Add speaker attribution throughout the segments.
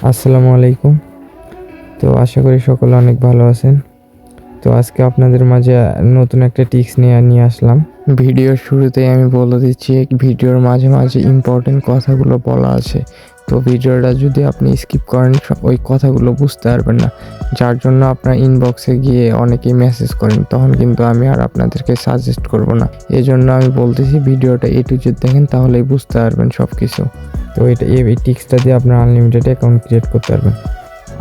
Speaker 1: আসসালামু আলাইকুম। তো আশা করি সকলে অনেক ভালো আছেন। তো আজকে আপনাদের মাঝে নতুন একটা টিপস নিয়ে আসলাম। ভিডিওর শুরুতেই আমি বলে দিচ্ছি, ভিডিওর মাঝে মাঝে ইম্পর্টেন্ট কথাগুলো বলা আছে। তো ভিডিওটা যদি আপনি স্কিপ করেন ওই কথাগুলো বুঝতে পারবেন না, যার জন্য আপনার ইনবক্সে গিয়ে অনেকেই মেসেজ করেন, তখন কিন্তু আমি আর আপনাদেরকে সাজেস্ট করব না। এই জন্য আমি বলতেছি ভিডিওটা A to Z দেখেন, তাহলেই বুঝতে পারবেন সব কিছু। তো এই টিপসটা দিয়ে আপনার আনলিমিটেড অ্যাকাউন্ট ক্রিয়েট করতে পারবেন।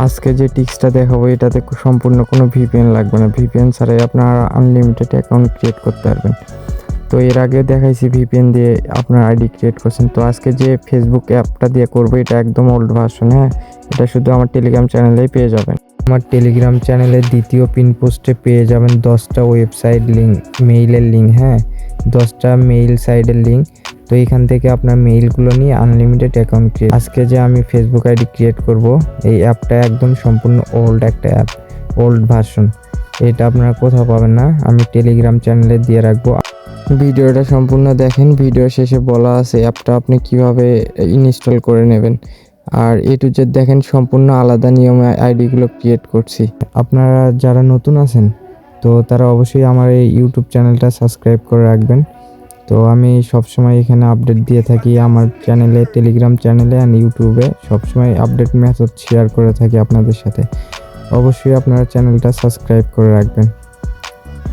Speaker 1: আজকে যে টিপসটা দেখাবো এটাতে সম্পূর্ণ কোনো ভিপিএন লাগবে না। ভিপিএন ছাড়াই আপনারা আনলিমিটেড অ্যাকাউন্ট ক্রিয়েট করতে পারবেন। তো এর আগে দেখাইছি ভিপিএন দিয়ে আপনার আইডি ক্রিয়েট করছেন। তো আজকে যে ফেসবুক অ্যাপটা দিয়ে করবো এটা একদম ওল্ড ভার্সন। এটা শুধু আমার টেলিগ্রাম চ্যানেলেই পেয়ে যাবেন। আমার টেলিগ্রাম চ্যানেলের দ্বিতীয় পিন পোস্টে পেয়ে যাবেন 10টা ওয়েবসাইট লিঙ্ক, মেইলের লিঙ্ক, 10টা মেইল সাইটের লিঙ্ক। তো এখান থেকে আপনার মেইলগুলো নিয়ে আনলিমিটেড অ্যাকাউন্ট ক্রিয়েট। আজকে যে আমি ফেসবুক আইডি ক্রিয়েট করব, এই অ্যাপটা একদম সম্পূর্ণ ওল্ড একটা অ্যাপ, ওল্ড ভার্সন। এটা আপনারা কোথাও পাবেন না, আমি টেলিগ্রাম চ্যানেলে দিয়ে রাখবো। ভিডিওটা সম্পূর্ণ দেখেন, ভিডিও শেষে বলা আছে অ্যাপটা আপনি কিভাবে ইনস্টল করে নেবেন। আর A to Z দেখেন, সম্পূর্ণ আলাদা নিয়মে আইডিগুলো ক্রিয়েট করছি। আপনারা যারা নতুন আছেন তো তারা অবশ্যই আমার এই ইউটিউব চ্যানেলটা সাবস্ক্রাইব করে রাখবেন। তো আমি সবসময় এখানে আপডেট দিয়ে থাকি আমার চ্যানেলে, টেলিগ্রাম চ্যানেলে আর ইউটিউবে সবসময় আপডেট মেথড শেয়ার করে থাকি আপনাদের সাথে। অবশ্যই আপনারা চ্যানেলটা সাবস্ক্রাইব করে রাখবেন।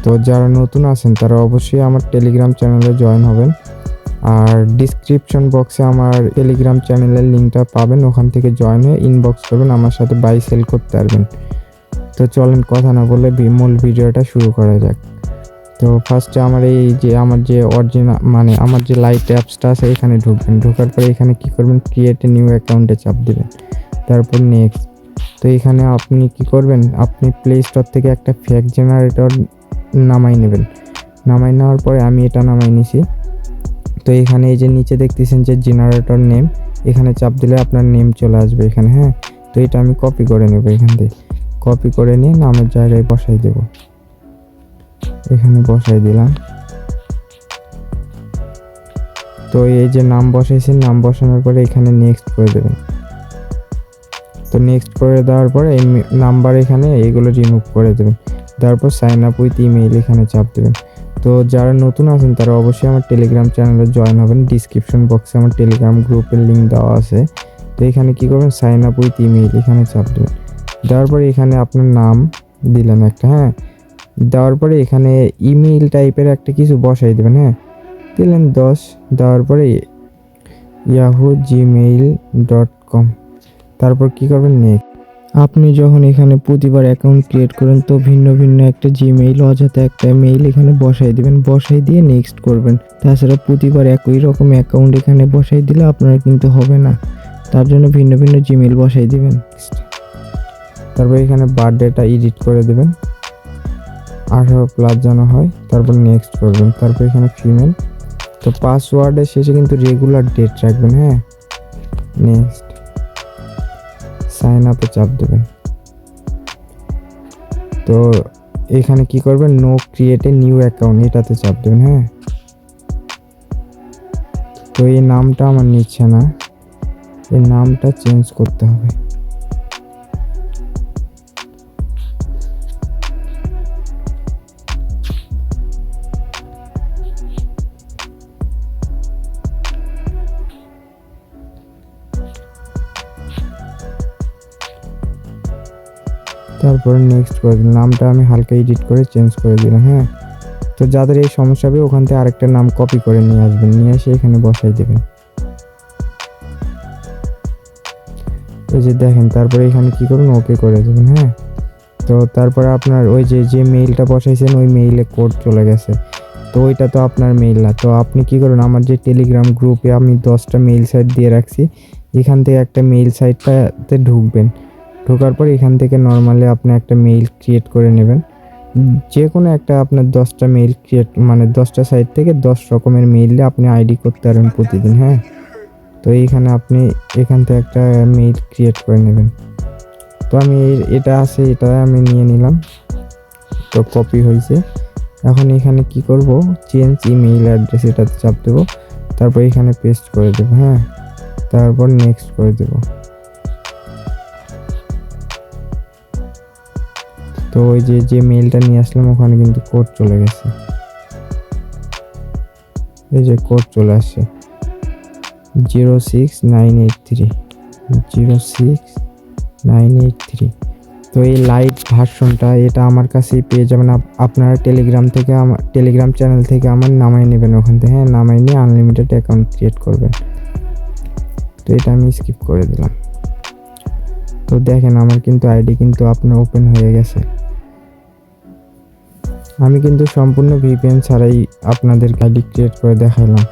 Speaker 1: তো যারা নতুন আছেন তারা অবশ্যই আমার টেলিগ্রাম চ্যানেলে জয়েন হবেন। আর ডিসক্রিপশন বক্সে আমার টেলিগ্রাম চ্যানেলের লিঙ্কটা পাবেন, ওখান থেকে জয়েন হয়ে ইনবক্স করবেন, আমার সাথে বাই সেল করতে পারবেন। তো চলেন কথা না বলে মূল ভিডিওটা শুরু করা যাক। তো ফার্স্টে আমার যে অরিজিনাল আমার যে লাইট অ্যাপসটা আছে এখানে ঢুকবেন। ঢোকার পরে এখানে কি করবেন, ক্রিয়েট এ নিউ অ্যাকাউন্টে চাপ দিবেন, তারপর নেক্সট। তো এখানে আপনি কি করবেন, আপনি প্লে স্টোর থেকে একটা ফেক জেনারেটর নামাই নেবেন। নামাই নেওয়ার পরে আমি এটা নামাই নিছি। তো এখানে এই যে নিচে দেখতেছেন যে জেনারেটর নেম, এখানে চাপ দিলে আপনার নেম চলে আসবে এখানে। তো এটা আমি কপি করে নেব, এখান থেকে কপি করে নিয়ে নামের জায়গায় বসাই দেব। এখানে বসাই দিলাম। তো এই যে নাম বসাইছেন, নাম বসানোর পরে এখানে নেক্সট করে দেবেন। তো নেক্সট করে দেওয়ার পরে এই নাম্বার এখানে এইগুলো রিমুভ করে দেবেন। তারপর সাইন আপ উইথ ইমেইল এখানে চাপ দেবেন। তো যারা নতুন আছেন তারা অবশ্যই আমার টেলিগ্রাম চ্যানেলে জয়েন হবেন। ডিসক্রিপশন বক্সে আমার টেলিগ্রাম গ্রুপের লিঙ্ক দেওয়া আছে। তো এখানে কি করবেন, সাইন আপ উইথ ইমেইল এখানে চাপ দেবেন। দেওয়ার পরে এখানে আপনার নাম দিলেন একটা, দেওয়ার পরে এখানে ইমেইল টাইপের একটা কিছু বসাই দেবেন, দিলেন 10। দেওয়ার পরে yahoo@gmail.com, তারপর কি করবেন, নেক্সট। আপনি যখন এখানে প্রতিবার অ্যাকাউন্ট ক্রিয়েট করেন তো ভিন্ন ভিন্ন একটা জিমেইল, অযথা একটা মেইল এখানে বসাই দিবেন, বসাই দিয়ে নেক্সট করবেন। তাছাড়া প্রতিবার একই রকম অ্যাকাউন্ট এখানে বসাই দিলে আপনার কিন্তু হবে না, তার জন্য ভিন্ন ভিন্ন জিমেইল বসাই দিবেন। তারপর এখানে বার্থডেটা এডিট করে দেবেন, 18+ যেন হয়। তারপর নেক্সট করবেন। তারপর এখানে ফিমেল। তো পাসওয়ার্ডের শেষে কিন্তু রেগুলার ডেট রাখবেন। নেক্সট, সাইন আপে চাপ দেবেন। তো এখানে কি করবেন, no create a new account এটাতে চাপ দেবেন। তো এই নামটা আমার নিচ্ছে না, এই নামটা চেঞ্জ করতে হবে। তারপরে নেক্সট করে দিন। নামটা আমি হালকা এডিট করে চেঞ্জ করে দিলাম। তো যাদের এই সমস্যা হবে ওখান থেকে আরেকটা নাম কপি করে নিয়ে আসবেন, নিয়ে এসে এখানে বসাই দেবেন। এই যে দেখেন, তারপরে এখানে কি করবেন, ওকে করে দেবেন। তো তারপরে আপনার ওই যে মেইলটা বসাইছেন ওই মেইলে কোড চলে গেছে। তো ওইটা তো আপনার মেইল না। তো আপনি কি করবেন, আমার যে টেলিগ্রাম গ্রুপে আমি 10টা মেইল সাইট দিয়ে রাখছি, এখান থেকে একটা মেইল সাইটটাতে ঢুকবেন। ঢোকার পর এখান থেকে নর্মালি আপনি একটা মেইল ক্রিয়েট করে নেবেন। যে কোনো একটা আপনার 10টা মেইল ক্রিয়েট 10টা সাইট থেকে 10 রকমের মেইলে আপনি আইডি করতে পারবেন প্রতিদিন। তো এইখানে আপনি এখান থেকে একটা মেইল ক্রিয়েট করে নেবেন। তো আমি এটা আছে, এটা আমি নিয়ে নিলাম। তো কপি হয়েছে। এখন এখানে কি করব, চেঞ্জ ইমেইল অ্যাড্রেস এটাতে চাপ দেবো। তারপর এখানে পেস্ট করে দেবো। তারপর নেক্সট করে দেবো। তো ওই যে মেইলটা নিয়ে আসলাম ওখানে কিন্তু কোড চলে গেছে, এই যে কোড চলে আসছে 06983 06983। তো এই লাইট ভার্সনটা এটা আমার কাছেই পেয়ে যাবেন। আপনারা টেলিগ্রাম চ্যানেল থেকে আমার নামাই নেবেন ওখান থেকে, হ্যাঁ নামাই নিয়ে আনলিমিটেড অ্যাকাউন্ট ক্রিয়েট করবেন। তো এটা আমি স্কিপ করে দিলাম। তো দেখেন আমার কিন্তু আইডি কিন্তু আপনার ওপেন হয়ে গেছে। আমি কিন্তু সম্পূর্ণ ভিপিএন ছাড়াই আপনাদের আইডি ক্রিয়েট করে দেখালাম।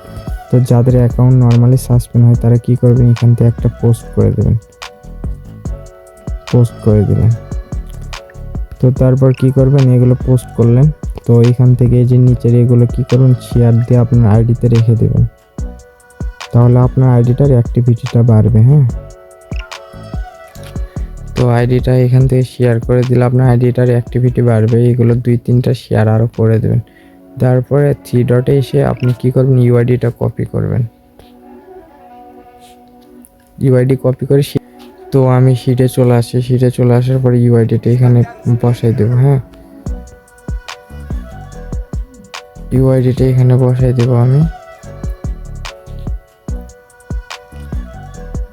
Speaker 1: তো যাদের অ্যাকাউন্ট নর্মালি সাসপেন্ড হয় তারা কি করবেন, এখান থেকে একটা পোস্ট করে দেবেন, পোস্ট করে দিলেন। তো তারপর কি করবেন, এগুলো পোস্ট করলেন। তো এখান থেকে এই যে নিচের এগুলো কি করবেন, শেয়ার দিয়ে আপনার আইডিতে রেখে দেবেন, তাহলে আপনার আইডিটার অ্যাক্টিভিটিটা বাড়বে। হ্যাঁ, তো আইডিটা এখান থেকে শেয়ার করে দিলে আপনার আইডিটার অ্যাক্টিভিটি বাড়বে। এগুলো 2-3টা শেয়ার আরও করে দেবেন। তারপরে 3 ডটে এসে আপনি কি করবেন, ইউআইডিটা কপি করবেন। ইউআইডি কপি করে তো আমি শিটে চলে আসি, শিটে চলে আসার পরে ইউআইডিটা এখানে বসাই দেবো। হ্যাঁ, ইউআইডিটা এখানে বসাই দেবো আমি।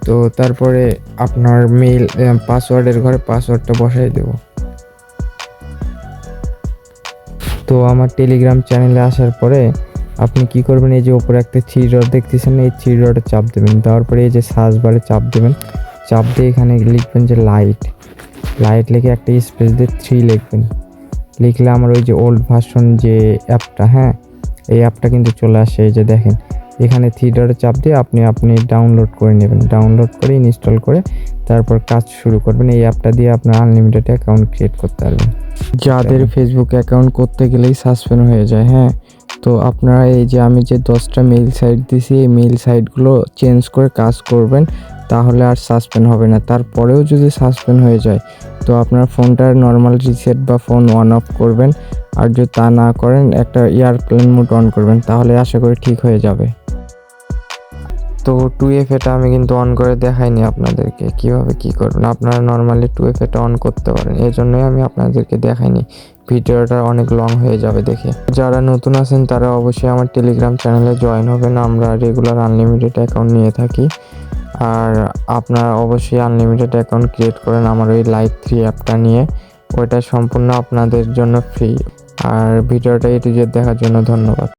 Speaker 1: তো তারপরে আপনার মেইল পাসওয়ার্ডের ঘরে পাসওয়ার্ডটা বসাই দেব। তো আমার টেলিগ্রাম চ্যানেলে আসার পরে আপনি কি করবেন, এই যে উপরে একটা 3 ডট দেখতেছেন, এই 3 ডটে চাপ দেবেন। দেওয়ার পরে এই যে সার্চ বারে চাপ দেবেন, চাপ দিয়ে এখানে লিখবেন যে লাইট লিখে একটা স্পেস দিয়ে 3 লিখবেন। লিখলে আমার ওই যে ওল্ড ভার্সন যে অ্যাপটা, হ্যাঁ এই অ্যাপটা কিন্তু চলে আসে। এই যে দেখেন এখানে 3 ডটে চাপ দিয়ে আপনি ডাউনলোড করে নেবেন, ডাউনলোড করে ইনস্টল করে তারপর কাজ শুরু করবেন। এই অ্যাপটা দিয়ে আপনার আনলিমিটেড অ্যাকাউন্ট ক্রিয়েট করতে পারবেন। যাদের ফেসবুক অ্যাকাউন্ট করতে গেলেই সাসপেন্ড হয়ে যায়, হ্যাঁ তো আপনারা এই যে আমি যে 10টা মেইল সাইট দিছি, এই মেইল সাইটগুলো চেঞ্জ করে কাজ করবেন, তাহলে আর সাসপেন্ড হবে না। তারপরেও যদি সাসপেন্ড হয়ে যায় তো আপনার ফোনটার নর্মাল রিসেট বা ফোন অন অফ করবেন, আর যদি তা না করেন একটা এয়ারপ্লেন মোড অন করবেন, তাহলে আশা করি ঠিক হয়ে যাবে। তো 2F এটা আমি কিন্তু অন করে দেখাইনি আপনাদেরকে কিভাবে কি করবেন। আপনারা নর্মালি 2F এটা অন করতে পারেন, এই জন্যই আমি আপনাদেরকে দেখাইনি, ভিডিওটা অনেক লং হয়ে যাবে দেখে। যারা নতুন আছেন তারা অবশ্যই আমার টেলিগ্রাম চ্যানেলে জয়েন হবেন, আমরা রেগুলার আনলিমিটেড অ্যাকাউন্ট নিয়ে থাকি। আর আপনারা অবশ্যই আনলিমিটেড অ্যাকাউন্ট ক্রিয়েট করেন আমার ওই লাইট 3 অ্যাপটা নিয়ে, ওইটা সম্পূর্ণ আপনাদের জন্য ফ্রি। আর ভিডিওটা A to Z দেখার জন্য ধন্যবাদ।